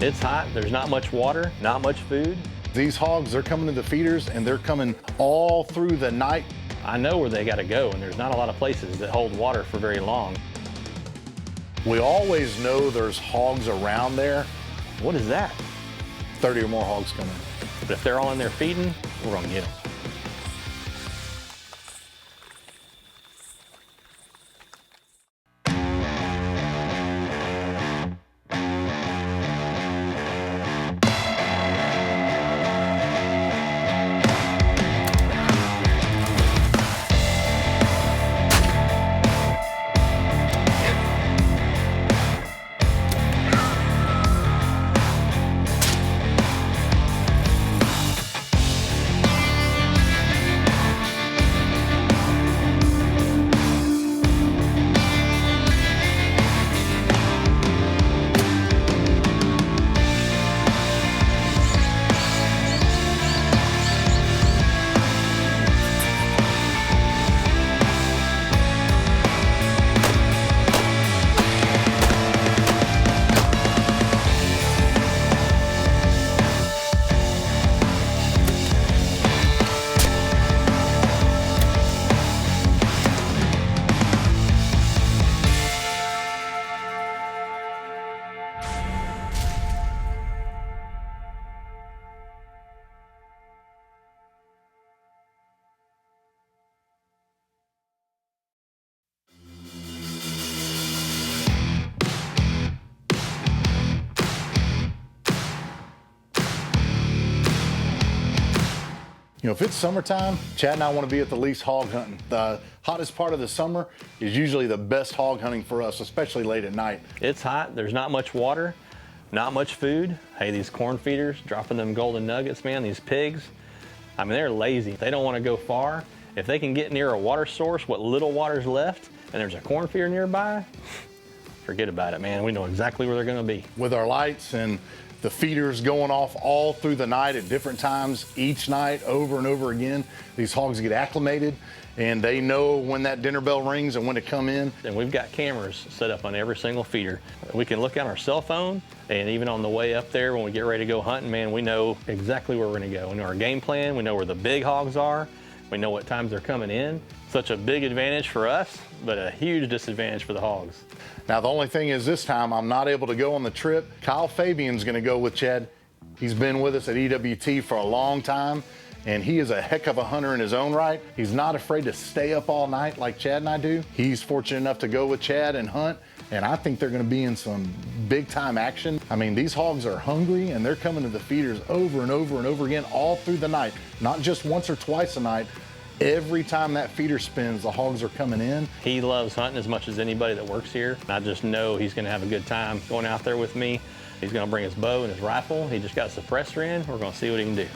It's hot, there's not much water, not much food. These hogs, they're coming to the feeders and they're coming all through the night. I know where they gotta go, and there's not a lot of places that hold water for very long. We always know there's hogs around there. What is that? 30 or more hogs coming. But if they're all in there feeding, we're gonna get them. You know, if it's summertime, Chad and I want to be at the least hog hunting. The hottest part of the summer is usually the best hog hunting for us, especially late at night. It's hot, there's not much water, not much food. Hey, these corn feeders dropping them golden nuggets, man, these pigs, I mean, they're lazy. They don't want to go far. If they can get near a water source, what little water's left, and there's a corn feeder nearby, forget about it, man. We know exactly where they're gonna be. With our lights and the feeders going off all through the night at different times each night over and over again, these hogs get acclimated and they know when that dinner bell rings and when to come in. And we've got cameras set up on every single feeder. We can look on our cell phone, and even on the way up there when we get ready to go hunting, man, we know exactly where we're gonna go. We know our game plan, we know where the big hogs are, we know what times they're coming in. Such a big advantage for us, but a huge disadvantage for the hogs. Now, the only thing is this time I'm not able to go on the trip. Kyle Fabian's gonna go with Chad. He's been with us at EWT for a long time, and he is a heck of a hunter in his own right. He's not afraid to stay up all night like Chad and I do. He's fortunate enough to go with Chad and hunt, and I think they're gonna be in some big time action. I mean, these hogs are hungry and they're coming to the feeders over and over and over again all through the night, not just once or twice a night. Every time that feeder spins, the hogs are coming in. He loves hunting as much as anybody that works here. I just know he's gonna have a good time going out there with me. He's gonna bring his bow and his rifle. He just got a suppressor in. We're gonna see what he can do.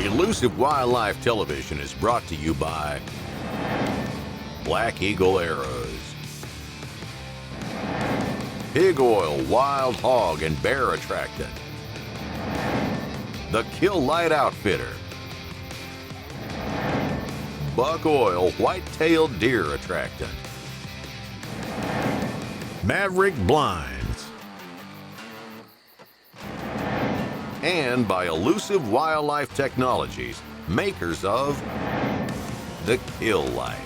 Elusive Wildlife Television is brought to you by Black Eagle Arrows, Pig Oil Wild Hog and Bear Attractant, The Kill Light Outfitter, Buck Oil White-Tailed Deer Attractant, Maverick Blinds, and by Elusive Wildlife Technologies, makers of the Kill Light.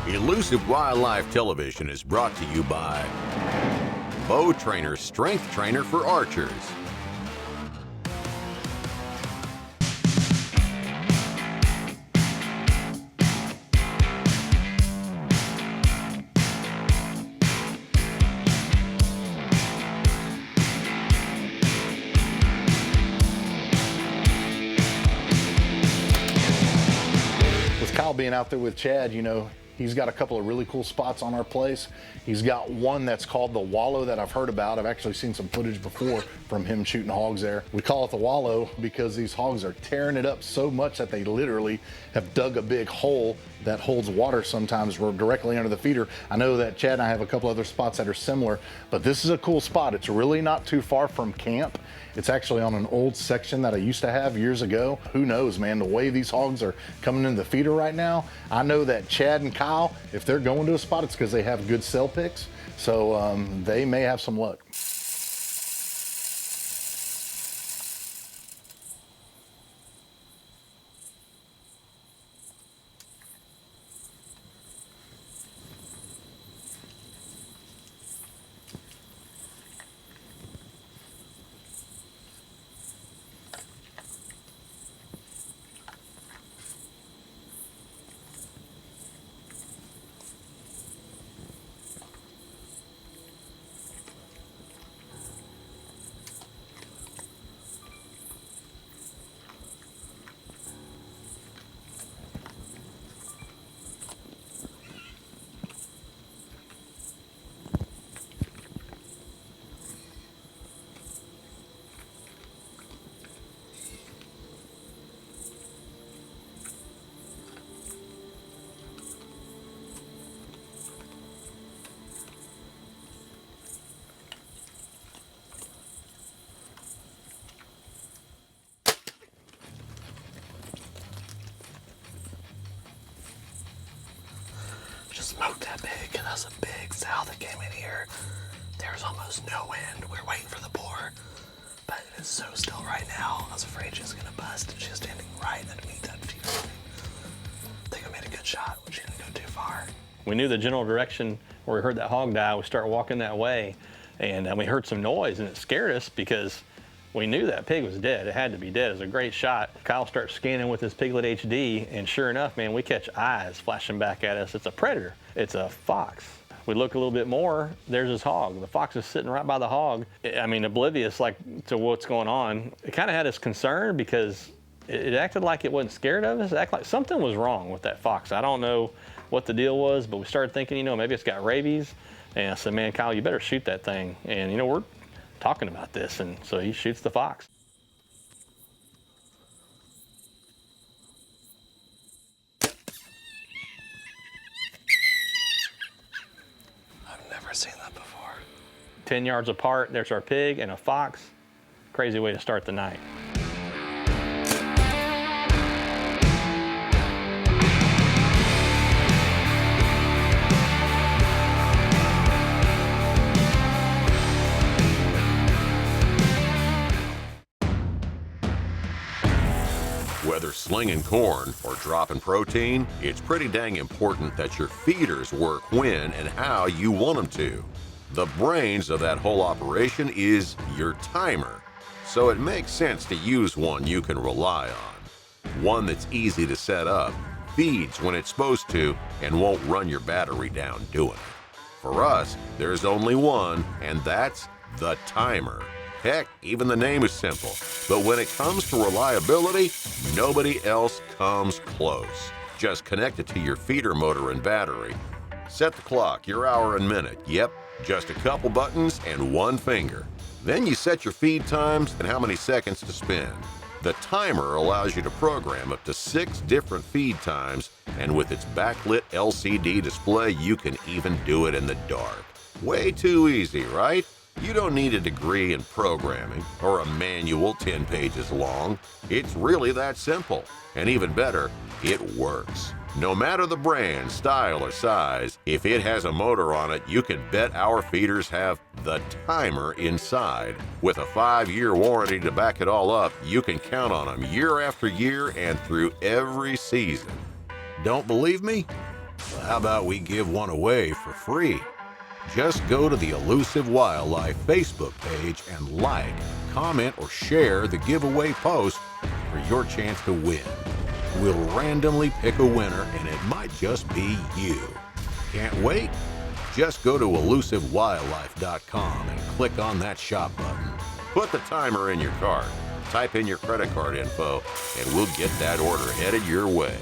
Elusive Wildlife Television is brought to you by Bow Trainer Strength Trainer for Archers, With Kyle being out there with Chad, you know, He's got a couple of really cool spots on our place. He's got one that's called the wallow that I've heard about. I've actually seen some footage before from him shooting hogs there. We call it the wallow because these hogs are tearing it up so much that they literally have dug a big hole that holds water sometimes directly under the feeder. I know that Chad and I have a couple other spots that are similar, but this is a cool spot. It's really not too far from camp. It's actually on an old section that I used to have years ago. Who knows, man, the way these hogs are coming into the feeder right now, I know that Chad and Kyle, if they're going to a spot, it's because they have good cell picks. So they may have some luck. Smoked that pig, and that's a big sow that came in here. There was almost no wind. We're waiting for the pour, but it is so still right now. I was afraid she was gonna bust. She's standing right underneath that feeder. I think I made a good shot, but she didn't go too far. We knew the general direction where we heard that hog die. We started walking that way, and we heard some noise, and it scared us because we knew that pig was dead. It had to be dead. It was a great shot. Kyle starts scanning with his Piglet HD, and sure enough, man, we catch eyes flashing back at us. It's a predator. It's a fox. We look a little bit more, there's his hog. The fox is sitting right by the hog. I mean, oblivious like to what's going on. It kind of had us concerned because it acted like it wasn't scared of us. It acted like something was wrong with that fox. I don't know what the deal was, but we started thinking, you know, maybe it's got rabies. And I said, man, Kyle, you better shoot that thing. And, you know, we're talking about this, and so he shoots the fox. I've never seen that before. 10 yards apart, there's our pig and a fox. Crazy way to start the night. Whether slinging corn or dropping protein, it's pretty dang important that your feeders work when and how you want them to. The brains of that whole operation is your timer, so it makes sense to use one you can rely on. One that's easy to set up, feeds when it's supposed to, and won't run your battery down doing it. For us, there's only one, and that's the timer. Heck, even the name is simple. But when it comes to reliability, nobody else comes close. Just connect it to your feeder motor and battery. Set the clock, your hour and minute. Yep, just a couple buttons and one finger. Then you set your feed times and how many seconds to spin. The timer allows you to program up to 6 different feed times, and with its backlit LCD display, you can even do it in the dark. Way too easy, right? You don't need a degree in programming or a manual 10 pages long. It's really that simple. And even better, it works. No matter the brand, style, or size, if it has a motor on it, you can bet our feeders have the timer inside. With a 5-year warranty to back it all up, you can count on them year after year and through every season. Don't believe me? Well, how about we give one away for free? Just go to the Elusive Wildlife Facebook page and like, comment, or share the giveaway post for your chance to win. We'll randomly pick a winner, and it might just be you. Can't wait? Just go to elusivewildlife.com and click on that shop button. Put the timer in your cart, type in your credit card info, and we'll get that order headed your way.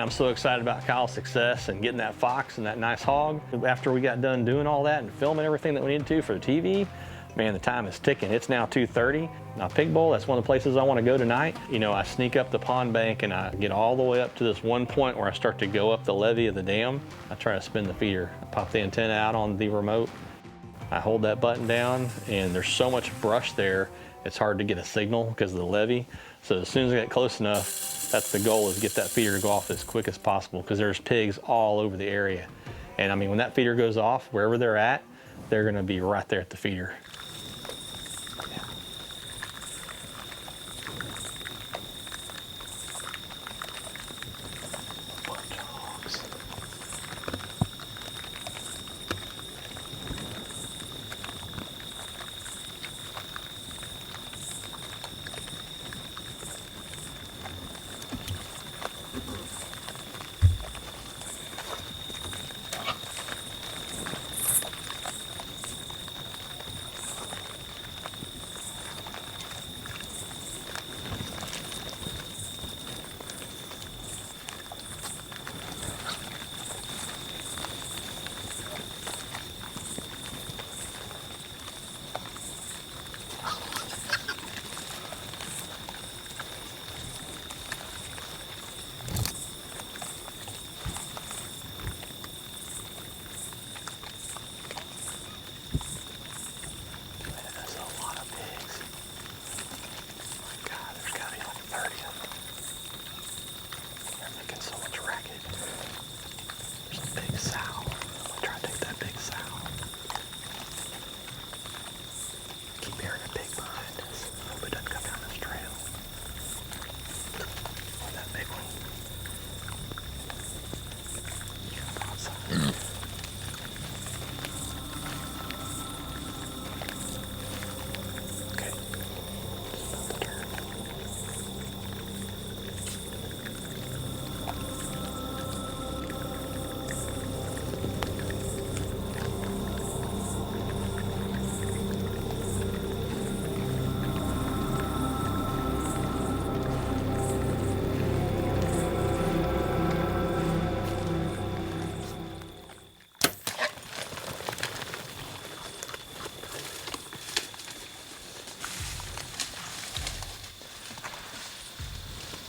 I'm so excited about Kyle's success and getting that fox and that nice hog. After we got done doing all that and filming everything that we needed to for the TV, man, the time is ticking. It's now 2:30. Now, Pig Bowl, that's one of the places I want to go tonight. You know, I sneak up the pond bank and I get all the way up to this one point where I start to go up the levee of the dam. I try to spin the feeder. I pop the antenna out on the remote. I hold that button down, and there's so much brush there, it's hard to get a signal because of the levee. So as soon as I get close enough, that's the goal, is get that feeder to go off as quick as possible, because there's pigs all over the area. And I mean, when that feeder goes off, wherever they're at, they're gonna be right there at the feeder.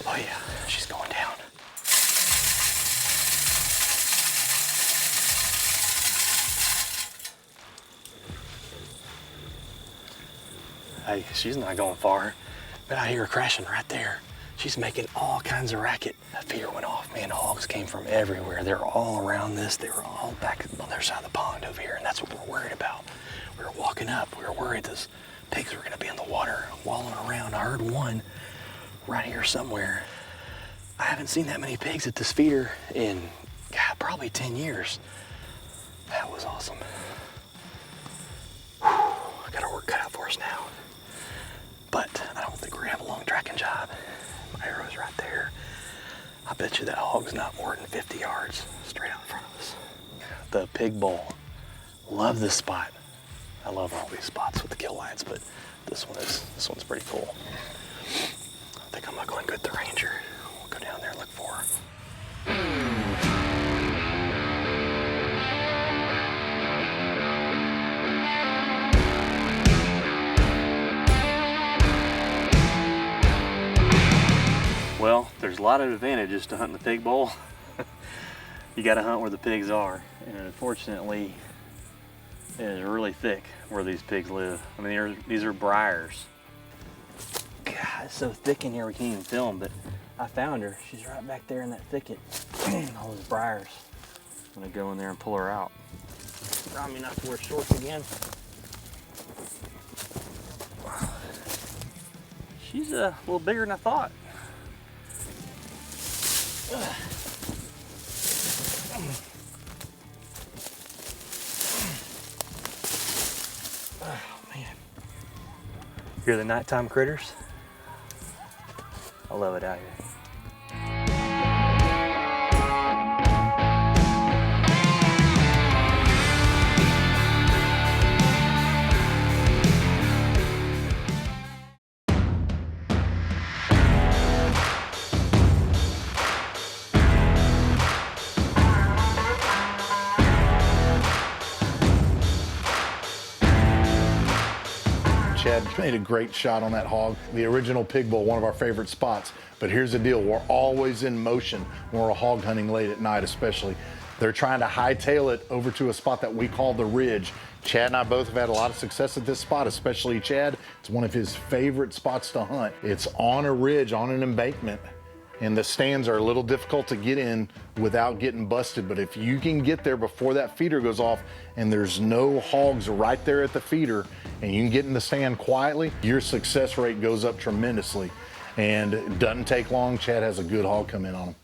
Oh yeah, she's going down. Hey, she's not going far, but I hear her crashing right there. She's making all kinds of racket. That feeder went off, man. Hogs came from everywhere. They were all around this. They were all back on their side of the pond over here, and that's what we're worried about. We were walking up. We were worried those pigs were gonna be in the water, wallowing around. I heard one right here somewhere. I haven't seen that many pigs at this feeder in, God, probably 10 years. That was awesome. Whew, I got our work cut out for us now. But I don't think we're gonna have a long tracking job. My arrow's right there. I bet you that hog's not more than 50 yards straight out in front of us. The Pig Bowl. Love this spot. I love all these spots with the kill lights, but this one's pretty cool. I think I'm gonna go and get the Ranger. We'll go down there and look for her. Well, there's a lot of advantages to hunting the Pig Bowl. You gotta hunt where the pigs are, and unfortunately, it is really thick where these pigs live. I mean, these are briars. God, it's so thick in here we can't even film, but I found her. She's right back there in that thicket. All those briars. I'm gonna go in there and pull her out. Remind me not to wear shorts again. She's a little bigger than I thought. Oh man. Hear the nighttime critters? I love it out here. Chad made a great shot on that hog. The original pig bowl, one of our favorite spots. But here's the deal, we're always in motion when we're hog hunting late at night especially. They're trying to hightail it over to a spot that we call the ridge. Chad and I both have had a lot of success at this spot, especially Chad. It's one of his favorite spots to hunt. It's on a ridge, on an embankment, and the stands are a little difficult to get in without getting busted. But if you can get there before that feeder goes off and there's no hogs right there at the feeder and you can get in the stand quietly, your success rate goes up tremendously. And it doesn't take long. Chad has a good hog come in on him.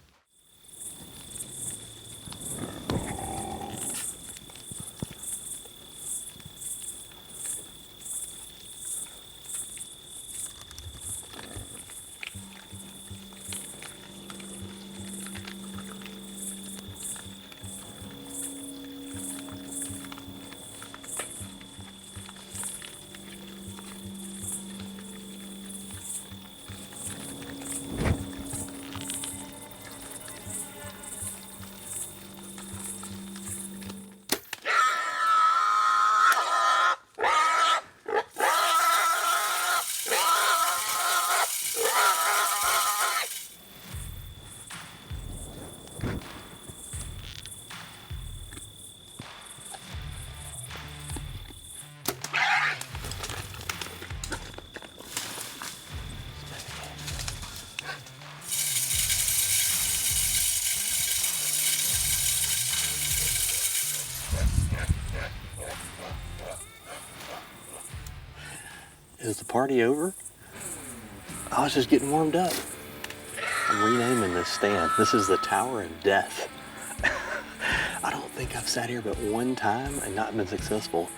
Is the party over? I was just getting warmed up. I'm renaming this stand. This is the Tower of Death. I don't think I've sat here but one time and not been successful.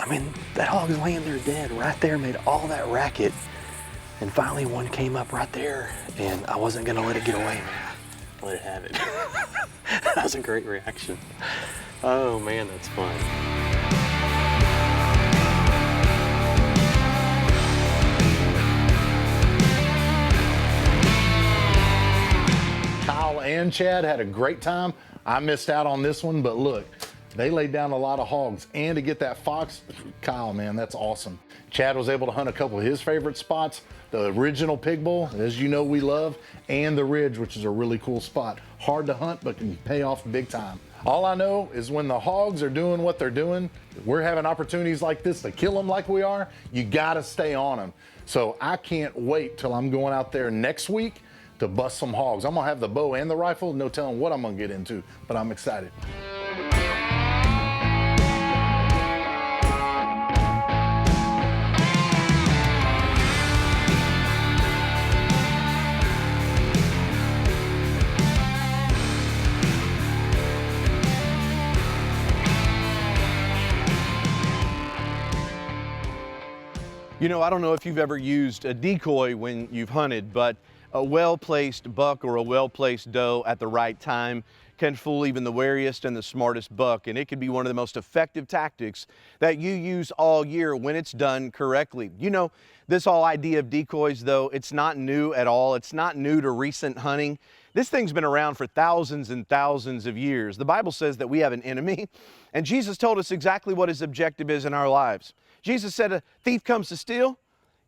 I mean, that hog's laying there dead right there, made all that racket. And finally one came up right there and I wasn't gonna let it get away, man. Let it have it. That was a great reaction. Oh man, that's fun. Kyle and Chad had a great time. I missed out on this one, but look, they laid down a lot of hogs. And to get that fox, Kyle, man, that's awesome. Chad was able to hunt a couple of his favorite spots, the original pig bowl, as you know we love, and the ridge, which is a really cool spot. Hard to hunt, but can pay off big time. All I know is when the hogs are doing what they're doing, we're having opportunities like this to kill them like we are, you gotta stay on them. So I can't wait till I'm going out there next week to bust some hogs. I'm gonna have the bow and the rifle, no telling what I'm gonna get into, but I'm excited. You know, I don't know if you've ever used a decoy when you've hunted, but a well-placed buck or a well-placed doe at the right time can fool even the wariest and the smartest buck, and it can be one of the most effective tactics that you use all year when it's done correctly. You know, this whole idea of decoys, though, it's not new at all. It's not new to recent hunting. This thing's been around for thousands and thousands of years. The Bible says that we have an enemy, and Jesus told us exactly what his objective is in our lives. Jesus said a thief comes to steal,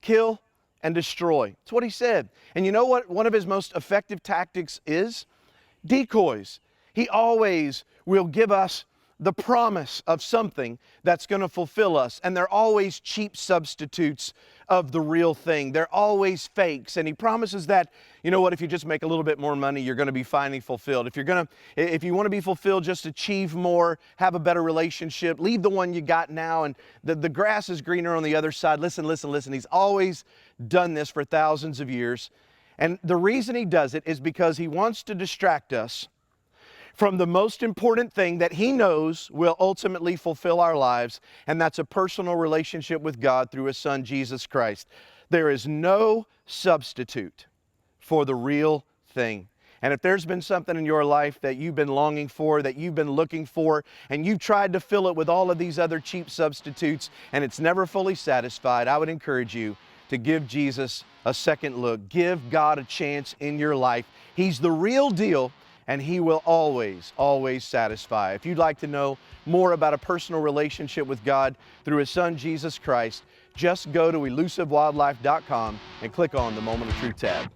kill, and destroy. That's what he said. And you know what one of his most effective tactics is? Decoys. He always will give us the promise of something that's going to fulfill us. And they're always cheap substitutes of the real thing. They're always fakes. And he promises that, you know what, if you just make a little bit more money, you're going to be finally fulfilled. If you want to be fulfilled, just achieve more, have a better relationship, leave the one you got now, and the grass is greener on the other side. Listen. He's always done this for thousands of years. And the reason he does it is because he wants to distract us from the most important thing that he knows will ultimately fulfill our lives, and that's a personal relationship with God through his Son, Jesus Christ. There is no substitute for the real thing. And if there's been something in your life that you've been longing for, that you've been looking for, and you've tried to fill it with all of these other cheap substitutes, and it's never fully satisfied, I would encourage you to give Jesus a second look. Give God a chance in your life. He's the real deal, and he will always, always satisfy. If you'd like to know more about a personal relationship with God through his Son, Jesus Christ, Just go to elusivewildlife.com and click on the Moment of Truth tab.